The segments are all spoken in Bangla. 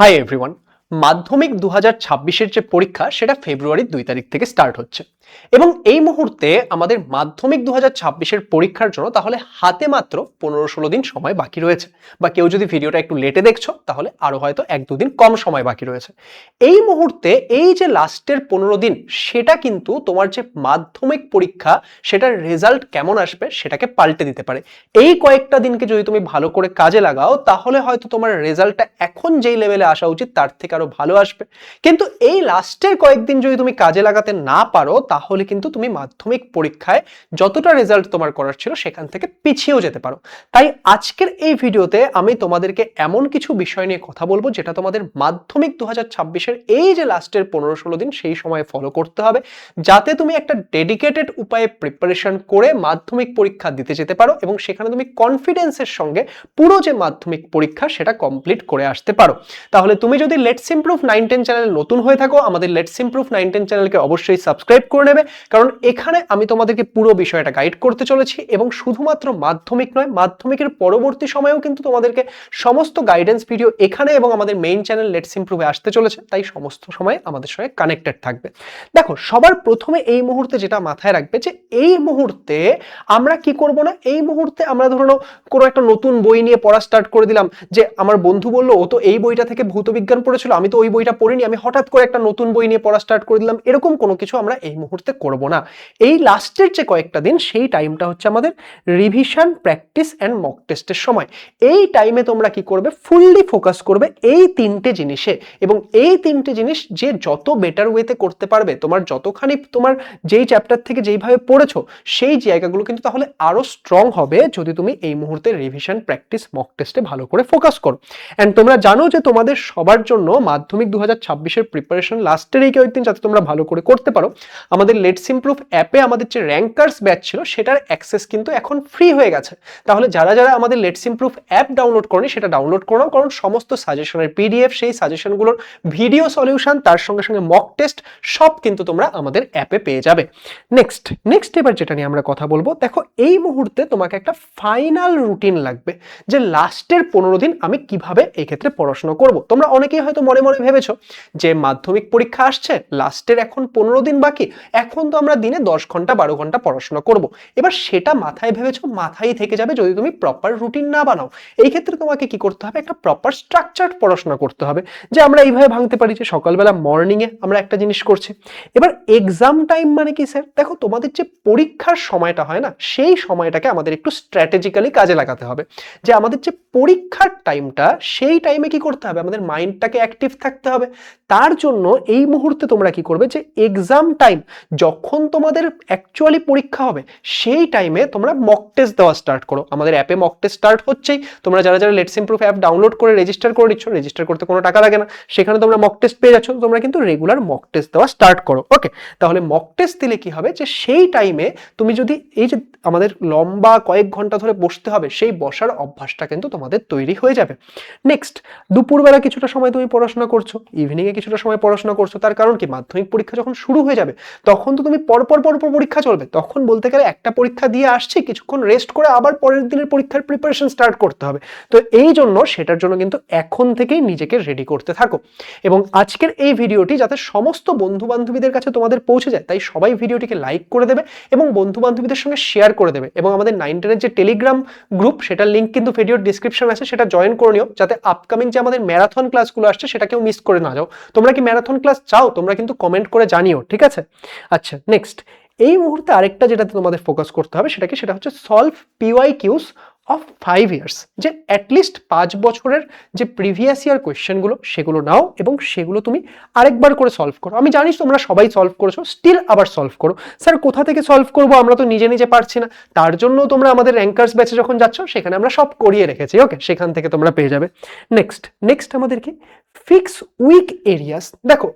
Hi everyone. মাধ্যমিক 2026-এর যে পরীক্ষা সেটা ফেব্রুয়ারির 2 তারিখ থেকে স্টার্ট হচ্ছে এবং এই মুহূর্তে আমাদের মাধ্যমিক 2026-এর পরীক্ষার জন্য তাহলে হাতে মাত্র 15-16 দিন সময় বাকি রয়েছে, বা কেউ যদি ভিডিওটা একটু লেটে দেখছো তাহলে আরো হয়তো 1-2 দিন কম সময় বাকি রয়েছে। এই মুহূর্তে এই যে লাস্টের 15 দিন সেটা কিন্তু তোমার যে মাধ্যমিক পরীক্ষা সেটার রেজাল্ট কেমন আসবে সেটাকে পাল্টে দিতে পারে। এই কয়েকটা দিনকে যদি তুমি ভালো করে কাজে লাগাও তাহলে হয়তো তোমার রেজাল্টটা এখন যেই লেভেলে আসা উচিত তার থেকে আরো ভালো আসবে। কিন্তু এই লাস্টের কয়েকদিন যদি তুমি কাজে লাগাতে না পারো তাহলে কিন্তু তুমি মাধ্যমিক পরীক্ষায় যতটা রেজাল্ট তোমার করার ছিল সেখান থেকে পিছিয়েও যেতে পারো। তাই আজকের এই ভিডিওতে আমি তোমাদেরকে এমন কিছু বিষয় নিয়ে কথা বলবো যেটা তোমাদের মাধ্যমিক 2026-এর এই যে লাস্টের 15-16 দিন সেই সময়ে ফলো করতে হবে, যাতে তুমি একটা ডেডিকেটেড উপায়ে প্রিপারেশন করে মাধ্যমিক পরীক্ষা দিতে যেতে পারো এবং সেখানে তুমি কনফিডেন্সের সঙ্গে পুরো যে মাধ্যমিক পরীক্ষা সেটা কমপ্লিট করে আসতে পারো। তাহলে তুমি যদি লেটস ইমপ্রুভ 9-10 চ্যানেল নতুন হয়ে থাকো, আমাদের লেটস ইমপ্রুভ 9-10 চ্যানেলকে অবশ্যই সাবস্ক্রাইব করে নেবে, কারণ এখানে আমি তোমাদেরকে পুরো বিষয়টা গাইড করতে চলেছি এবং শুধুমাত্র মাধ্যমিক নয়, মাধ্যমিকের পরবর্তী সময়েও কিন্তু তোমাদেরকে সমস্ত গাইডেন্স ভিডিও এখানে এবং আমাদের মেইন চ্যানেল লেটস ইমপ্রুভে আসতে চলেছে, তাই সমস্ত সময় আমাদের সঙ্গে কানেক্টেড থাকবে। দেখো, সবার প্রথমে এই মুহূর্তে যেটা মাথায় রাখবে যে এই মুহূর্তে আমরা কি করব না, এই মুহূর্তে আমরা ধরো কোনো একটা নতুন বই নিয়ে পড়া স্টার্ট করে দিলাম, যে আমার বন্ধু বললো ও তো এই বইটা থেকে ভৌতবিজ্ঞান পড়েছিল, আমি তো ওই বইটা পড়িনি, আমি হঠাৎ করে একটা নতুন বই নিয়ে পড়া স্টার্ট করে দিলাম, এরকম কোনো কিছু আমরা এই মুহূর্তে করব না। এই লাস্টের যে কয়েকটা দিন সেই টাইমটা হচ্ছে আমাদের রিভিশন, প্র্যাকটিস অ্যান্ড মক টেস্টের সময়। এই টাইমে তোমরা কি করবে, ফুললি ফোকাস করবে এই তিনটে জিনিসে, এবং এই তিনটে জিনিস যে যত বেটার ওয়েতে করতে পারবে, তোমার যতখানি তোমার যেই চ্যাপ্টার থেকে যেইভাবে পড়েছো সেই জায়গাগুলো কিন্তু তাহলে আরো স্ট্রং হবে যদি তুমি এই মুহূর্তে রিভিশন, প্র্যাকটিস, মক টেস্টে ভালো করে ফোকাস করো। এন্ড তোমরা জানো যে তোমাদের সবার জন্য মাধ্যমিক 2026-এর প্রিপারেশন লাস্টের এই কয়েকদিন যাতে তোমরা ভালো করে করতে পারো, আমাদের লেটস ইমপ্রুভ অ্যাপে আমাদের যে র্যাঙ্কার্স ব্যাচ ছিল সেটার অ্যাক্সেস কিন্তু এখন ফ্রি হয়ে গেছে। তাহলে যারা যারা আমাদের লেটস ইমপ্রুভ অ্যাপ ডাউনলোড করনি সেটা ডাউনলোড করো, কারণ সমস্ত সাজেশনের পিডিএফ, সেই সাজেশনগুলোর ভিডিও সলিউশন, তার সঙ্গে সঙ্গে মক টেস্ট সব কিন্তু তোমরা আমাদের অ্যাপে পেয়ে যাবে। নেক্সট এবার যেটা নিয়ে আমরা কথা বলবো, দেখো এই মুহূর্তে তোমাকে একটা ফাইনাল রুটিন লাগবে যে লাস্টের 15 দিন আমি কিভাবে এই ক্ষেত্রে পড়াশোনা করব। তোমরা অনেকেই হয়তো মনে মনে ভেবেছো যে মাধ্যমিক পরীক্ষা আসছে, লাস্টের এখন 15 দিন বাকি, এখন তো আমরা দিনে 10 ঘন্টা 12 ঘন্টা পড়াশোনা করব। এবার সেটা মাথায় ভেবেছো, মাথায় থেকে যাবে যদি তুমি প্রপার রুটিন না বানাও। এই ক্ষেত্রে তোমাকে কি করতে হবে, একটা প্রপার স্ট্রাকচার্ড পড়াশোনা করতে হবে, যে আমরা এইভাবে ভাঙতে পারি যে সকালবেলা মর্নিং এ আমরা একটা জিনিস করছি। এবার এক্সাম টাইম মানে কি স্যার, দেখো তোমাদের যে পরীক্ষার সময়টা হয় না সেই সময়টাকে আমাদের একটু স্ট্র্যাটেজিক্যালি কাজে লাগাতে হবে। যে আমাদের যে পরীক্ষার টাইমটা সেই টাইমে কি করতে হবে, আমাদের মাইন্ডটাকে অ্যাক্টিভ থাকতে হবে। তার জন্য এই মুহূর্তে তোমরা কি করবে, যে এক্সাম টাইম যখন তোমাদের অ্যাকচুয়ালি পরীক্ষা হবে সেই টাইমে তোমরা মক টেস্ট দেওয়া স্টার্ট করো। আমাদের অ্যাপে মক টেস্ট স্টার্ট হচ্ছেই, তোমরা যারা যারা লেটস ইমপ্রুভ অ্যাপ ডাউনলোড করে রেজিস্টার করে নিচ্ছ, রেজিস্টার করতে কোনো টাকা লাগে না, সেখানে তোমরা মক টেস্ট পেয়ে যাচ্ছ, তোমরা কিন্তু রেগুলার মক টেস্ট দেওয়া স্টার্ট করো। ওকে, তাহলে মক টেস্ট দিলে কি হবে, যে সেই টাইমে তুমি যদি এই যে আমাদের লম্বা কয়েক ঘন্টা ধরে বসতে হবে সেই বসার অভ্যাসটা কিন্তু তোমাদের তৈরি হয়ে যাবে। নেক্সট, দুপুরবেলা কিছুটা সময় তুমি পড়াশোনা করছো, ইভিনিং এ কিছুটা সময় পড়াশোনা করছো, তার কারণ কি, মাধ্যমিক পরীক্ষা যখন শুরু হয়ে যাবে তখন তো তুমি পরপর পরীক্ষা চলবে, তখন বলতে গেলে একটা পরীক্ষা দিয়ে আসছি, কিছুক্ষণ রেস্ট করে আবার পরের দিনের পরীক্ষার প্রিপারেশন স্টার্ট করতে হবে। তো এই জন্য সেটার জন্য কিন্তু এখন থেকেই নিজেকে রেডি করতে থাকো। এবং আজকের এই ভিডিওটি যাতে সমস্ত বন্ধু বান্ধবীদের কাছে তোমাদের পৌঁছে যায়, তাই সবাই ভিডিওটিকে লাইক করে দেবে এবং বন্ধু বান্ধবীদের সঙ্গে শেয়ার করে দেবে, এবং আমাদের 9-10 এর যে টেলিগ্রাম গ্রুপ সেটার লিংক কিন্তু ভিডিওর ডিসক্রিপশন আছে, সেটা জয়েন করে নিও, যাতে আপকামিং যে আমাদের ম্যারাথন ক্লাসগুলো আসছে সেটাকেও মিস করে না যাও। তোমরা কি ম্যারাথন ক্লাস চাও, তোমরা কিন্তু কমেন্ট করে জানিও, ঠিক আছে? আচ্ছা, নেক্সট, এই মুহূর্তে আরেকটা যেটাতে তোমাদের ফোকাস করতে হবে সেটা হচ্ছে সলভ PYQs অফ 5 ইয়ার্স, যে অ্যাটলিস্ট 5 বছরের যে প্রিভিয়াস ইয়ার কোয়েশ্চেনগুলো সেগুলো নাও এবং সেগুলো তুমি আরেকবার করে সলভ করো। আমি জানি তোমরা সবাই সলভ করেছো, স্টিল আবার সলভ করো। স্যার কোথা থেকে সলভ করবো, আমরা তো নিজে নিজে পারছি না, তার জন্য তোমরা আমাদের র্যাঙ্কার্স ব্যাচে যখন যাচ্ছ সেখানে আমরা সব করিয়ে রেখেছি। ওকে, সেখান থেকে তোমরা পেয়ে যাবে। নেক্সট আমাদের কি, ফিক্স উইক এরিয়াস। দেখো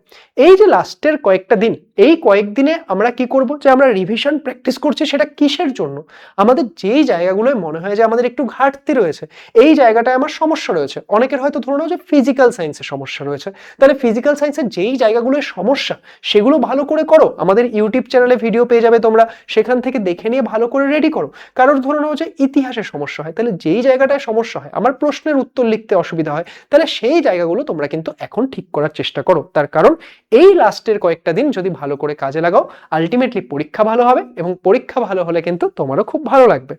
এই যে লাস্টের কয়েকটা দিন, এই কয়েকদিনে আমরা কি করব, যে আমরা রিভিশন প্র্যাকটিস করছি, সেটা কিসের জন্য, আমাদের যেই জায়গাগুলোয় মনে হয় যে আমাদের একটু ঘাটতি রয়েছে, এই জায়গাটায় আমার সমস্যা রয়েছে। অনেকের হয়তো ধরে নাও যে ফিজিক্যাল সায়েন্সের সমস্যা রয়েছে, তাহলে ফিজিক্যাল সায়েন্সের যেই জায়গাগুলোয় সমস্যা সেগুলো ভালো করে করো। আমাদের ইউটিউব চ্যানেলে ভিডিও পেয়ে যাবে তোমরা, সেখান থেকে দেখে নিয়ে ভালো করে রেডি করো। কারোর ধরে নাও যে ইতিহাসের সমস্যা হয়, তাহলে যেই জায়গাটায় সমস্যা হয়, আমার প্রশ্নের উত্তর লিখতে অসুবিধা হয়, তাহলে সেই জায়গাগুলো তোমরা তোমরা কিন্তু এখন ঠিক করার চেষ্টা করো। তার কারণ এই লাস্টের কয়েকটা দিন যদি ভালো করে কাজে লাগাও, আলটিমেটলি পরীক্ষা ভালো হবে এবং পরীক্ষা ভালো হলে কিন্তু তোমারও খুব ভালো লাগবে।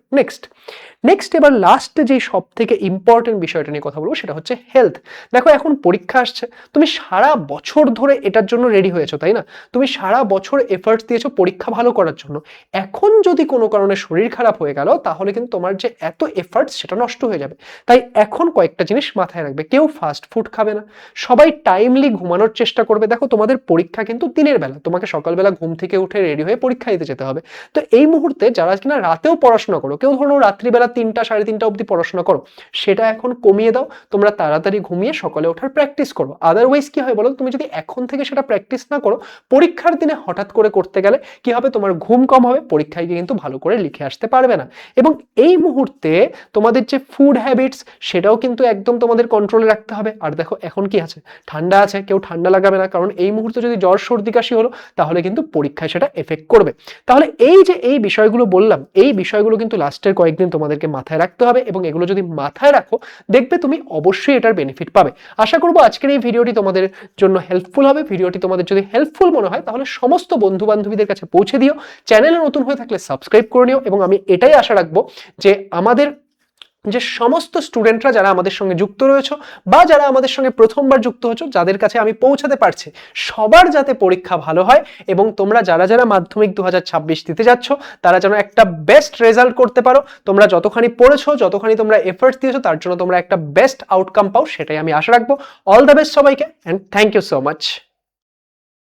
নেক্সট এবার লাস্ট যে সব থেকে ইম্পর্টেন্ট বিষয়টা নিয়ে কথা বলবো সেটা হচ্ছে হেলথ। দেখো এখন পরীক্ষা আসছে, তুমি সারা বছর ধরে এটার জন্য রেডি হয়েছো, তাই না? তুমি সারা বছর এফর্টস দিয়েছো পরীক্ষা ভালো করার জন্য। এখন যদি কোনো কারণে শরীর খারাপ হয়ে গেল তাহলে কিন্তু তোমার যে এত এফর্টস সেটা নষ্ট হয়ে যাবে। তাই এখন কয়েকটা জিনিস মাথায় রাখবে। কেউ ফাস্ট ফুড খাবে না, সবাই টাইমলি ঘুমানোর চেষ্টা করবে। দেখো তোমাদের পরীক্ষা কিন্তু দিনের বেলা, তোমাকে সকালবেলা ঘুম থেকে উঠে রেডি হয়ে পরীক্ষা দিতে যেতে হবে। তো এই মুহূর্তে যারা কিনা রাতেও পড়াশোনা করো, কেউ ধরো রাত্রিবেলা 3টা 3:30 অবধি পড়াশোনা করো, সেটা এখন কমিয়ে দাও। তোমরা তাড়াতাড়ি ঘুমিয়ে সকালে ওঠার প্র্যাকটিস করো। আদারওয়াইজ কি হয় বলো, তুমি যদি এখন থেকে সেটা প্র্যাকটিস না করো, পরীক্ষার দিনে হঠাৎ করে করতে গেলে কি হবে, তোমার ঘুম কম হবে, পরীক্ষায় গিয়ে কিন্তু ভালো করে লিখে আসতে পারবে না। এবং এই মুহূর্তে তোমাদের যে ফুড হ্যাবিটস সেটাও কিন্তু একদম তোমাদের কন্ট্রোলে রাখতে হবে। আর দেখো এখন কি আছে, ঠান্ডা আছে, কেউ ঠান্ডা লাগাবে না, কারণ এই মুহূর্তে যদি জ্বর সর্দি কাশি হলো তাহলে কিন্তু পরীক্ষায় সেটা এফেক্ট করবে। তাহলে এই যে এই বিষয়গুলো বললাম, এই বিষয়গুলো কিন্তু লাস্টের কয়েকদিন তোমাদেরকে মাথায় রাখতে হবে এবং এগুলো যদি মাথায় রাখো দেখবে তুমি অবশ্যই এটার বেনিফিট পাবে। আশা করবো আজকের এই ভিডিওটি তোমাদের জন্য হেল্পফুল হবে। ভিডিওটি তোমাদের যদি হেল্পফুল মনে হয় তাহলে সমস্ত বন্ধু বান্ধবীদের কাছে পৌঁছে দিও। চ্যানেলে নতুন হয়ে থাকলে সাবস্ক্রাইব করে নিও এবং আমি এটাই আশা রাখবো যে আমাদের যে সমস্ত স্টুডেন্টরা যারা আমাদের সঙ্গে যুক্ত রয়েছে বা যারা আমাদের সঙ্গে প্রথমবার যুক্ত হচ্ছ, যাদের কাছে আমি পৌঁছাতে পারছি, সবার যাতে পরীক্ষা ভালো হয় এবং তোমরা যারা যারা মাধ্যমিক 2026 দিতে যাচ্ছ তারা যেন একটা বেস্ট রেজাল্ট করতে পারো। তোমরা যতখানি পড়েছো, যতখানি তোমরা এফর্টস দিয়েছো, তার জন্য তোমরা একটা বেস্ট আউটকাম পাও, সেটাই আমি আশা রাখবো। অল দ্য বেস্ট সবাইকে, and thank you so much.